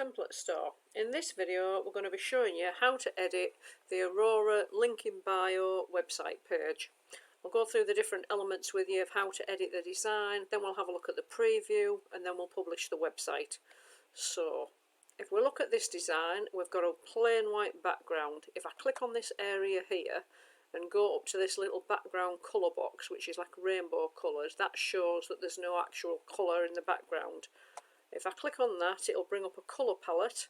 Template Store. In this video we're going to be showing you how to edit the Aurora link in bio website page. We'll go through the different elements with you of how to edit the design, then we'll have a look at the preview and then we'll publish the website. So if we look at this design, we've got a plain white background. If I click on this area here and go up to this little background colour box, which is like rainbow colours, that shows that there's no actual colour in the background. If I click on that, it'll bring up a colour palette,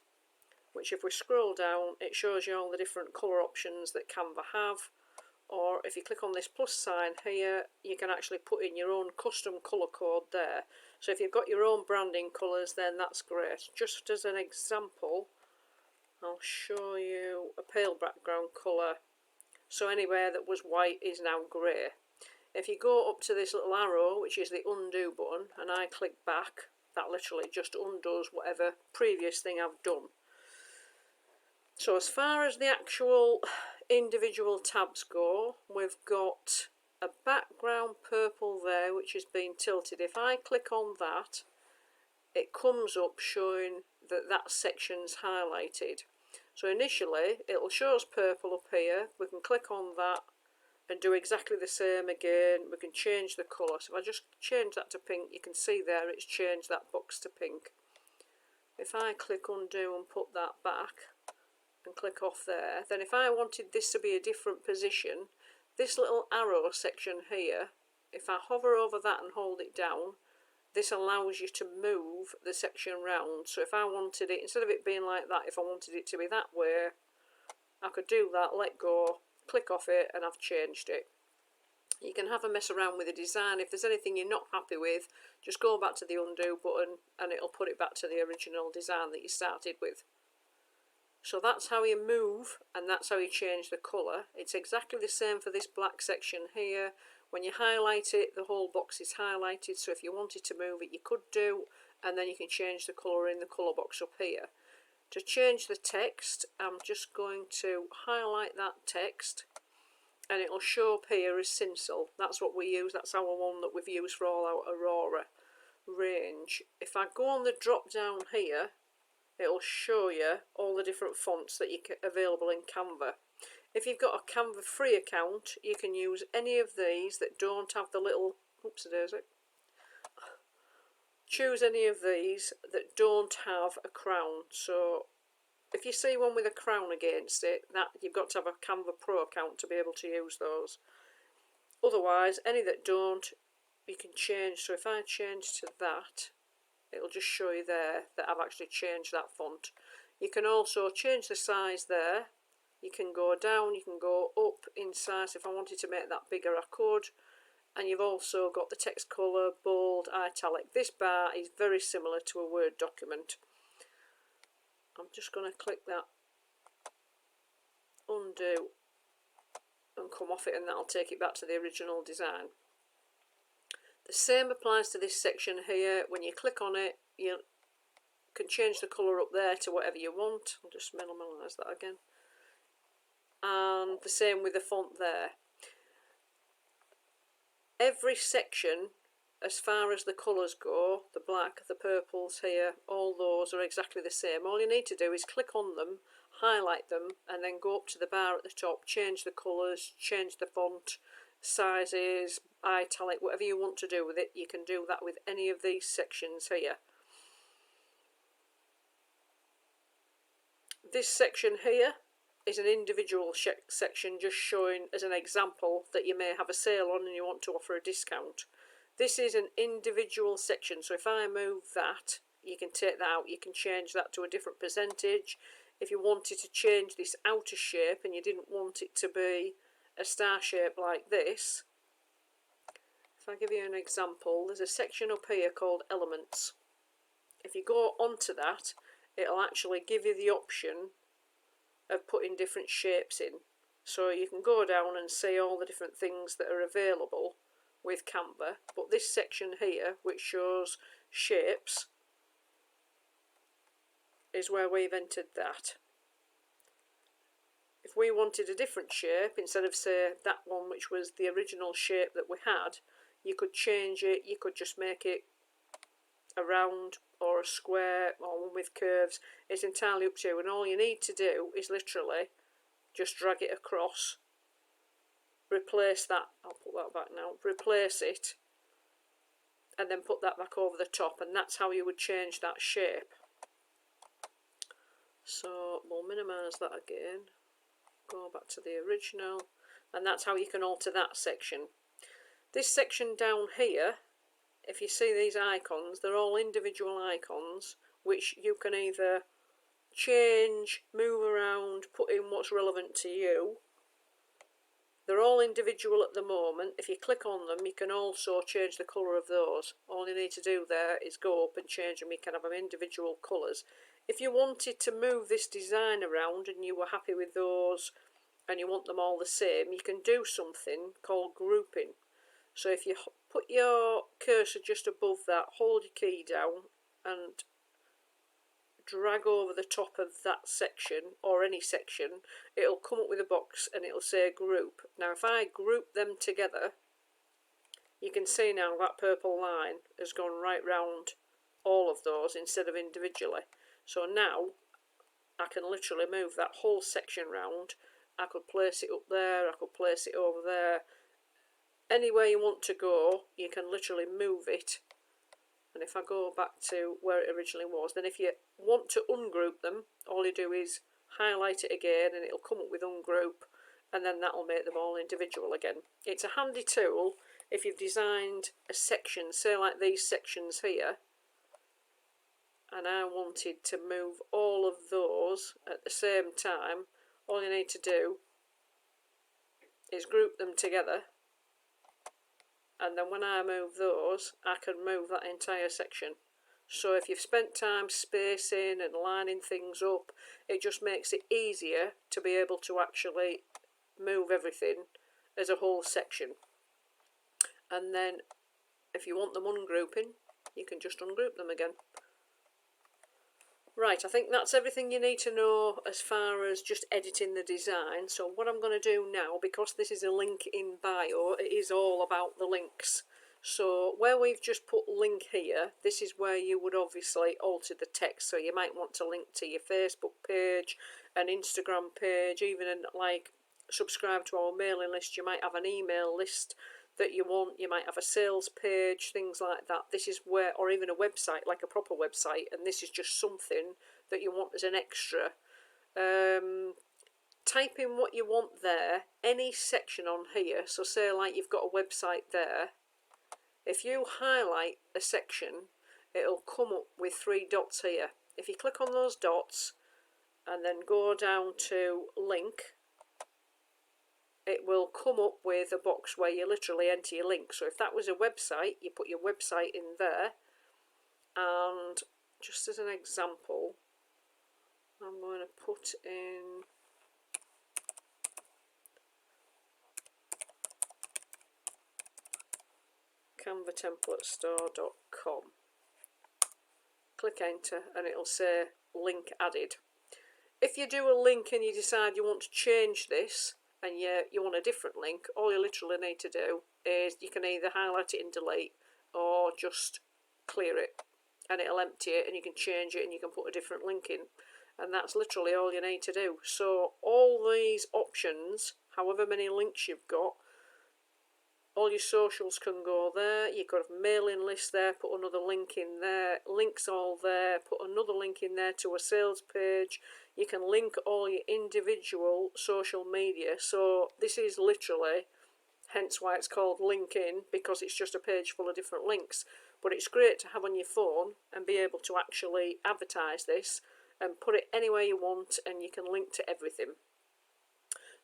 which if we scroll down, it shows you all the different colour options that Canva have. Or if you click on this plus sign here, you can actually put in your own custom colour code there. So if you've got your own branding colours, then that's great. Just as an example, I'll show you a pale background colour. So anywhere that was white is now grey. If you go up to this little arrow, which is the undo button, and I click back, that literally just undoes whatever previous thing I've done. So as far as the actual individual tabs go, we've got a background purple there which has been tilted. If I click on that, it comes up showing that that section's highlighted. So initially it'll show us purple up here. We can click on that and do exactly the same again. We can change the colour. So if I just change that to pink, you can see there it's changed that box to pink. If I click undo and put that back and click off there, then if I wanted this to be a different position, this little arrow section here, if I hover over that and hold it down, this allows you to move the section round. So if I wanted it, instead of it being like that, if I wanted it to be that way, I could do that, let go, click off it, and I've changed it. You can have a mess around with the design. If there's anything you're not happy with, just go back to the undo button and it'll put it back to the original design that you started with. So that's how you move and that's how you change the colour. It's exactly the same for this black section here. When you highlight it, the whole box is highlighted, so if you wanted to move it you could do, and then you can change the colour in the colour box up here. To change the text, I'm just going to highlight that text and it'll show up here as Sincil. That's what we use, that's our one that we've used for all our Aurora range. If I go on the drop down here, it'll show you all the different fonts that are available in Canva. If you've got a Canva free account, you can use any of these that don't have the little, choose any of these that don't have a crown. So if you see one with a crown against it, that you've got to have a Canva Pro account to be able to use those. Otherwise, any that don't, you can change. So if I change to that, it'll just show you there that I've actually changed that font. You can also change the size there. You can go down, you can go up in size. If I wanted to make that bigger, I could. And you've also got the text colour, bold, italic. This bar is very similar to a Word document. I'm just going to click that undo and come off it, and that'll take it back to the original design. The same applies to this section here. When you click on it, you can change the colour up there to whatever you want. I'll just minimise that again. And the same with the font there. Every section, as far as the colours go, the black, the purples here, all those are exactly the same. All you need to do is click on them, highlight them, and then go up to the bar at the top, change the colours, change the font, sizes, italic, whatever you want to do with it, you can do that with any of these sections here. This section here is an individual section just showing as an example that you may have a sale on and you want to offer a discount. This is an individual section, so if I move that, you can take that out, you can change that to a different percentage. If you wanted to change this outer shape and you didn't want it to be a star shape like this, if I give you an example, there's a section up here called Elements. If you go onto that, it'll actually give you the option of putting different shapes in. So you can go down and see all the different things that are available with Canva, but this section here, which shows shapes, is where we've entered that. If we wanted a different shape, instead of say that one which was the original shape that we had, you could change it, you could just make it a round or a square or one with curves. It's entirely up to you, and all you need to do is literally just drag it across, replace that, I'll put that back now, replace it, and then put that back over the top, and that's how you would change that shape. So we'll minimise that again, go back to the original, and that's how you can alter that section. This section down here, if you see these icons, they're all individual icons which you can either change, move around, put in what's relevant to you. They're all individual at the moment. If you click on them, you can also change the colour of those. All you need to do there is go up and change them. You can have them individual colours. If you wanted to move this design around and you were happy with those and you want them all the same, you can do something called grouping. So if you put your cursor just above that, hold your key down and drag over the top of that section, or any section, it'll come up with a box and it'll say group. Now if I group them together, you can see now that purple line has gone right round all of those instead of individually. So now I can literally move that whole section round. I could place it up there, I could place it over there. Anywhere you want to go, you can literally move it. And if I go back to where it originally was, then if you want to ungroup them, all you do is highlight it again and it'll come up with ungroup, and then that'll make them all individual again. It's a handy tool if you've designed a section, say like these sections here, and I wanted to move all of those at the same time. All you need to do is group them together, and then when I move those, I can move that entire section. So if you've spent time spacing and lining things up, it just makes it easier to be able to actually move everything as a whole section. And then if you want them ungrouping, you can just ungroup them again. Right, I think that's everything you need to know as far as just editing the design. So what I'm going to do now, because this is a link in bio, it is all about the links. So where we've just put link here, this is where you would obviously alter the text. So you might want to link to your Facebook page, an Instagram page, even like subscribe to our mailing list. You might have an email list that you want, you might have a sales page, things like that. This is where, or even a website, like a proper website, and this is just something that you want as an extra. Type in what you want there, any section on here. So say like you've got a website there, if you highlight a section, it'll come up with 3 dots here. If you click on those dots and then go down to link, it will come up with a box where you literally enter your link. So if that was a website, you put your website in there, and just as an example, I'm going to put in Canva Template Store.com. Click enter and it'll say link added. If you do a link and you decide you want to change this, and you want a different link, all you literally need to do is you can either highlight it and delete, or just clear it and it'll empty it, and you can change it and you can put a different link in, and that's literally all you need to do. So all these options, however many links you've got, all your socials can go there. You've got a mailing list there, put another link in there, links all there, put another link in there to a sales page. You can link all your individual social media. So this is literally, hence why it's called LinkedIn, because it's just a page full of different links. But it's great to have on your phone and be able to actually advertise this and put it anywhere you want, and you can link to everything.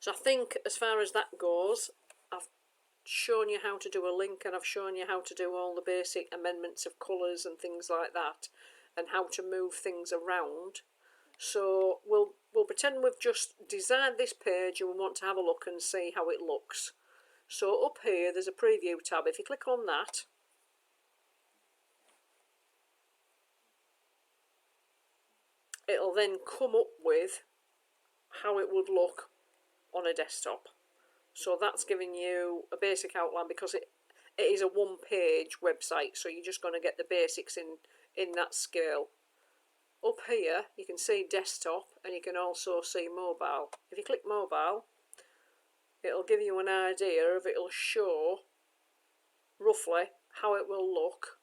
So I think as far as that goes, I've shown you how to do a link, and I've shown you how to do all the basic amendments of colours and things like that, and how to move things around. So we'll pretend we've just designed this page and we want to have a look and see how it looks. So up here there's a preview tab. If you click on that, it'll then come up with how it would look on a desktop. So that's giving you a basic outline, because it is a one-page website, so you're just going to get the basics in that scale. Up here you can see desktop and you can also see mobile. If you click mobile, it'll give you an idea of, it'll show roughly how it will look.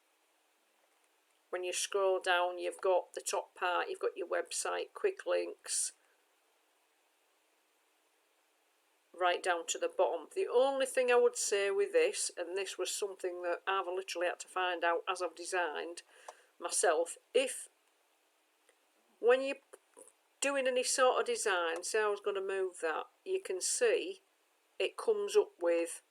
When you scroll down, you've got the top part, you've got your website, quick links, right down to the bottom. The only thing I would say with this, and this was something that I've literally had to find out as I've designed myself, if when you're doing any sort of design, say I was going to move that, you can see it comes up with,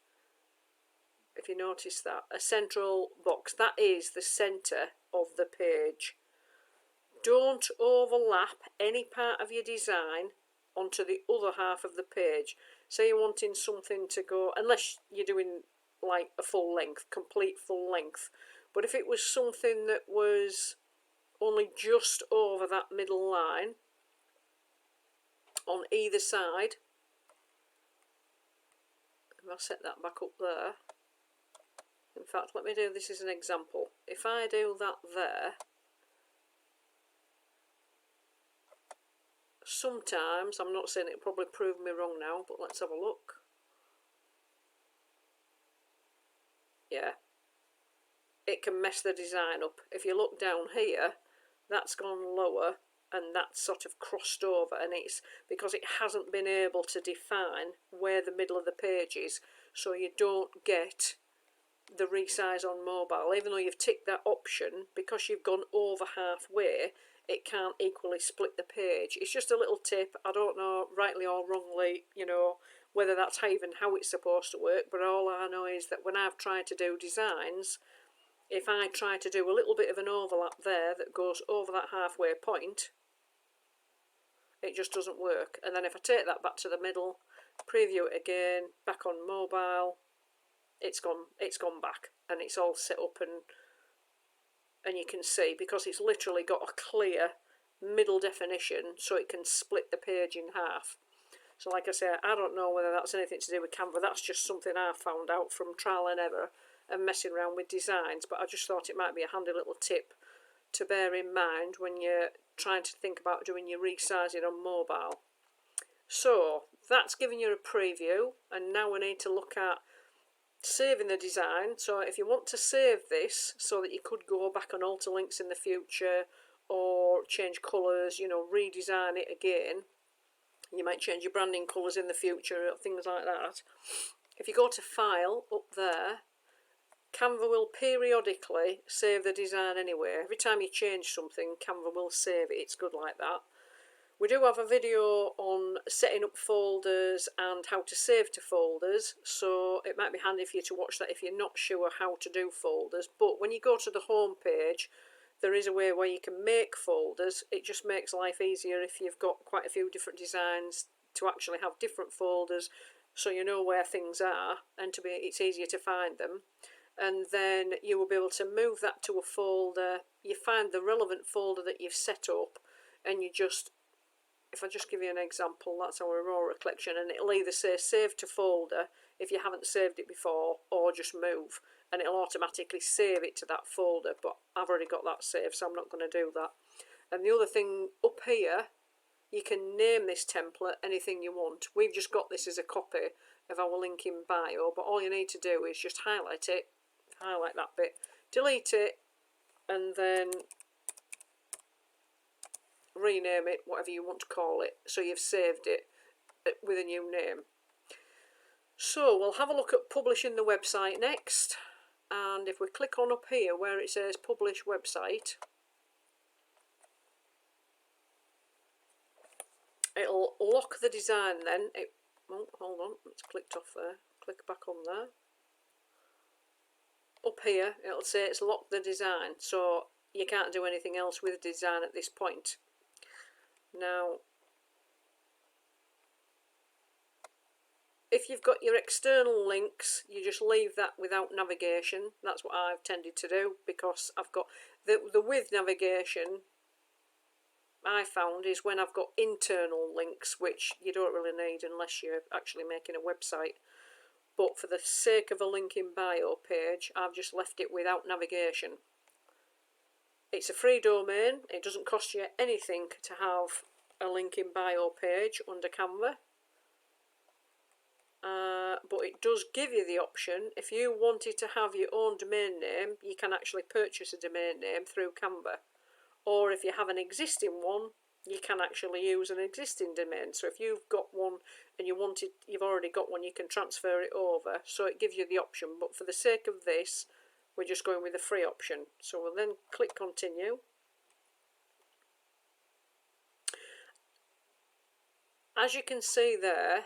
if you notice that, a central box. That is the centre of the page. Don't overlap any part of your design onto the other half of the page. Say you're wanting something to go, unless you're doing like a full length, complete full length, but if it was something that was only just over that middle line on either side, if I set that back up there, in fact let me do this as an example. If I do that there, sometimes, I'm not saying it'll probably prove me wrong now, but let's have a look. Yeah, it can mess the design up. If you look down here, that's gone lower and that's sort of crossed over, and it's because it hasn't been able to define where the middle of the page is, so you don't get the resize on mobile. Even though you've ticked that option, because you've gone over halfway, it can't equally split the page. It's just a little tip. I don't know, rightly or wrongly, you know, whether that's even how it's supposed to work, but all I know is that when I've tried to do designs, if I try to do a little bit of an overlap there that goes over that halfway point, it just doesn't work. And then if I take that back to the middle, preview it again, back on mobile, it's gone back, and it's all set up, and you can see, because it's literally got a clear middle definition, so it can split the page in half. So like I say, I don't know whether that's anything to do with Canva. That's just something I found out from trial and error and messing around with designs, but I just thought it might be a handy little tip to bear in mind when you're trying to think about doing your resizing on mobile. So that's giving you a preview, and now we need to look at saving the design. So if you want to save this so that you could go back and alter links in the future or change colours, you know, redesign it again, you might change your branding colours in the future or things like that. If you go to File up there, Canva will periodically save the design anyway. Every time you change something, Canva will save it. It's good like that. We do have a video on setting up folders and how to save to folders, so it might be handy for you to watch that if you're not sure how to do folders. But when you go to the home page, there is a way where you can make folders. It just makes life easier if you've got quite a few different designs to actually have different folders, so you know where things are, and it's easier to find them. And then you will be able to move that to a folder. You find the relevant folder that you've set up, and you just, if I just give you an example, that's our Aurora collection, and it'll either say save to folder if you haven't saved it before, or just move, and it'll automatically save it to that folder. But I've already got that saved, so I'm not going to do that. And the other thing up here, you can name this template anything you want. We've just got this as a copy of our link in bio, but all you need to do is just highlight it, highlight that bit, delete it, and then rename it whatever you want to call it, so you've saved it with a new name. So we'll have a look at publishing the website next, and if we click on up here where it says publish website, it'll lock the design then. Oh, hold on, it's clicked off there. Click back on there. Up here it'll say it's locked the design, so you can't do anything else with the design at this point. Now, if you've got your external links, you just leave that without navigation. That's what I've tended to do, because I've got the with navigation, I found, is when I've got internal links, which you don't really need unless you're actually making a website. But for the sake of a link in bio page, I've just left it without navigation. It's a free domain. It doesn't cost you anything to have a link in bio page under Canva. But it does give you the option, if you wanted to have your own domain name, you can actually purchase a domain name through Canva. Or if you have an existing one, you can actually use an existing domain. So if you've got one and you've already got one, you can transfer it over. So it gives you the option. But for the sake of this, we're just going with the free option. So we'll then click continue. As you can see there,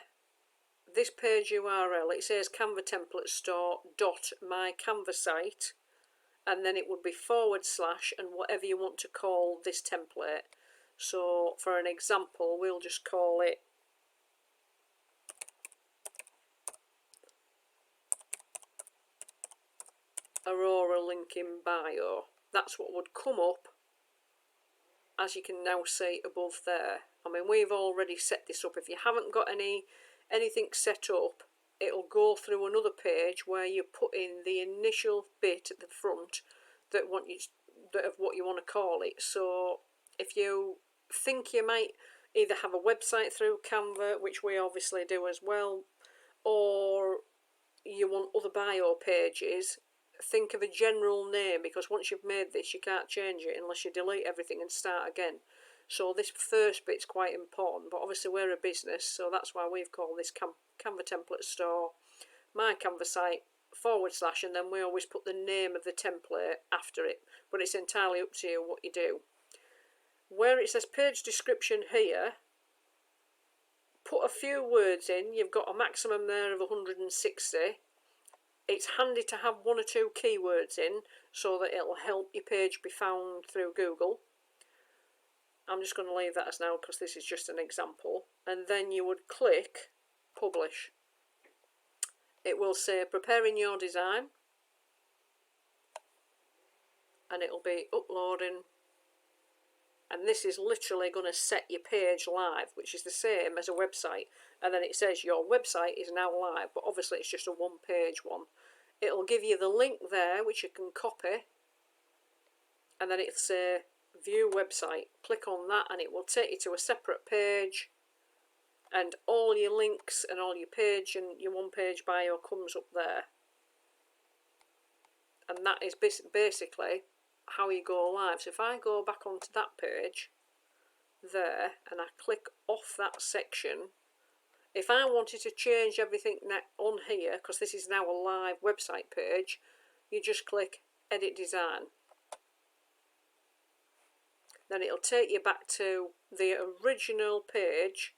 this page URL, it says Canva Template Store .my Canva site, and then it would be / and whatever you want to call this template. So for an example, we'll just call it Aurora link in bio. That's what would come up, as you can now see above there. I mean, we've already set this up. If you haven't got anything set up, it'll go through another page where you put in the initial bit at the front of what you want to call it. So if you think you might either have a website through Canva, which we obviously do as well, or you want other bio pages, think of a general name, because once you've made this, you can't change it unless you delete everything and start again. So this first bit's quite important, but obviously we're a business, so that's why we've called this Canva Template Store my Canva site / and then we always put the name of the template after it, but it's entirely up to you what you do. Where it says page description here, put a few words in. You've got a maximum there of 160. It's handy to have 1 or 2 keywords in so that it'll help your page be found through Google. I'm just going to leave that as now because this is just an example. And then you would click publish. It will say preparing your design, and it'll be uploading. And this is literally going to set your page live, which is the same as a website. And then it says your website is now live, but obviously it's just a one-page one. It'll give you the link there, which you can copy, and then it'll say view website. Click on that and it will take you to a separate page, and all your links and all your page and your one-page bio comes up there. And that is basically how you go live. So if I go back onto that page there and I click off that section, if I wanted to change everything on here, because this is now a live website page, you just click edit design. Then it'll take you back to the original page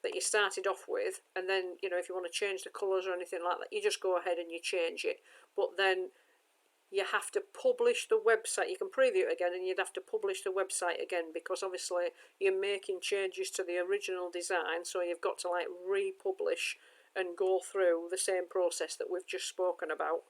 that you started off with, and then, you know, if you want to change the colours or anything like that, you just go ahead and you change it. But then you have to publish the website. You can preview it again and you'd have to publish the website again, because obviously you're making changes to the original design, so you've got to like republish and go through the same process that we've just spoken about.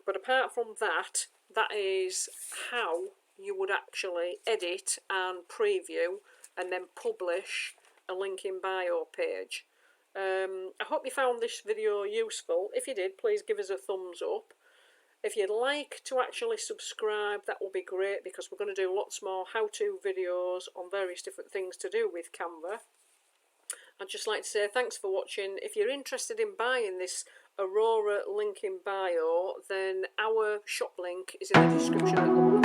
But apart from that, that is how you would actually edit and preview and then publish a link in bio page. I hope you found this video useful. If you did, please give us a thumbs up. If you'd like to actually subscribe, that will be great, because we're going to do lots more how-to videos on various different things to do with Canva. I'd just like to say thanks for watching. If you're interested in buying this Aurora link in bio, then our shop link is in the description at the bottom.